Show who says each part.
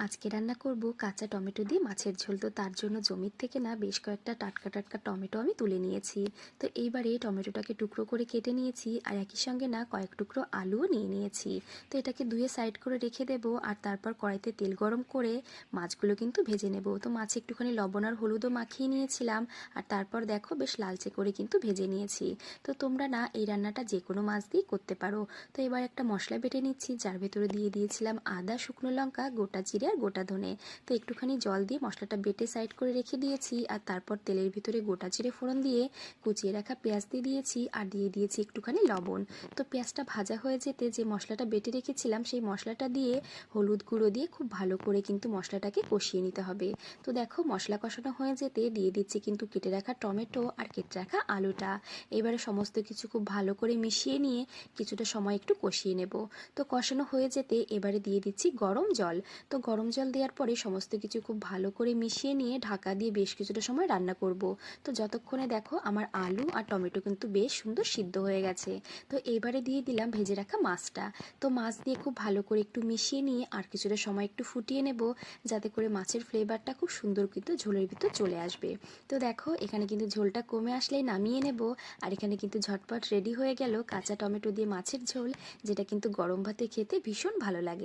Speaker 1: আজকে রান্না করব কাঁচা টমেটো দিয়ে মাছের ঝোল। তো তার জন্য জমির থেকে না বেশ কয়েকটা টাটকা টাটকা টমেটো আমি তুলে নিয়েছি। তো এইবারে টমেটোটাকে টুকরো করে কেটে নিয়েছি, আর একই সঙ্গে না কয়েক টুকরো আলুও নিয়ে নিয়েছি। তো এটাকে ধুয়ে সাইড করে রেখে দেব, আর তারপর কড়াইতে তেল গরম করে মাছগুলো কিন্তু ভেজে নেব। তো মাছে একটুখানি লবণ আর হলুদও মাখিয়ে নিয়েছিলাম, আর তারপর দেখো বেশ লালচে করে কিন্তু ভেজে নিয়েছি। তো তোমরা না এই রান্নাটা যে কোনো মাছ দিয়েই করতে পারো। তো এবার একটা মশলা বেটে নিচ্ছি, যার ভেতরে দিয়ে দিয়েছিলাম আদা, শুকনো লঙ্কা, গোটা জিরে আর গোটা ধনে। তো একটুখানি জল দিয়ে মশলাটা বেটে সাইড করে রেখে দিয়েছি, আর তারপর তেলের ভিতরে গোটা জিরে ফোড়ন দিয়ে কুচিয়ে রাখা পেঁয়াজ দিয়ে দিয়েছি, আর দিয়ে দিয়েছি একটুখানি লবণ। তো পেঁয়াজটা ভাজা হয়ে যেতে যে মশলাটা বেটে রেখেছিলাম সেই মশলাটা দিয়ে হলুদ গুঁড়ো দিয়ে খুব ভালো করে কিন্তু মশলাটাকে কষিয়ে নিতে হবে। তো দেখো মশলা কষানো হয়ে যেতে দিয়ে দিচ্ছি কিন্তু কেটে রাখা টমেটো আর কেটে রাখা আলুটা। এবারে সমস্ত কিছু খুব ভালো করে মিশিয়ে নিয়ে কিছুটা সময় একটু কষিয়ে নেব। তো কষানো হয়ে যেতে এবারে দিয়ে দিচ্ছি গরম জল। তো গরম জল দেওয়ার পরে সমস্ত কিছু খুব ভালো করে মিশিয়ে নিয়ে ঢাকা দিয়ে বেশ কিছুটা সময় রান্না করব। তো যতক্ষণে দেখো আমার আলু আর টমেটো কিন্তু বেশ সুন্দর সিদ্ধ হয়ে গেছে। তো এবারে দিয়ে দিলাম ভেজে রাখা মাছটা। তো মাছ দিয়ে খুব ভালো করে একটু মিশিয়ে নিয়ে আর কিছুটা সময় একটু ফুটিয়ে নেব, যাতে করে মাছের ফ্লেভারটা খুব সুন্দর কিন্তু ঝোলের ভিতর চলে আসবে। তো দেখো এখানে কিন্তু ঝোলটা কমে আসলেই নামিয়ে নেব। আর এখানে কিন্তু ঝটপট রেডি হয়ে গেল কাঁচা টমেটো দিয়ে মাছের ঝোল, যেটা কিন্তু গরম ভাতে খেতে ভীষণ ভালো লাগে।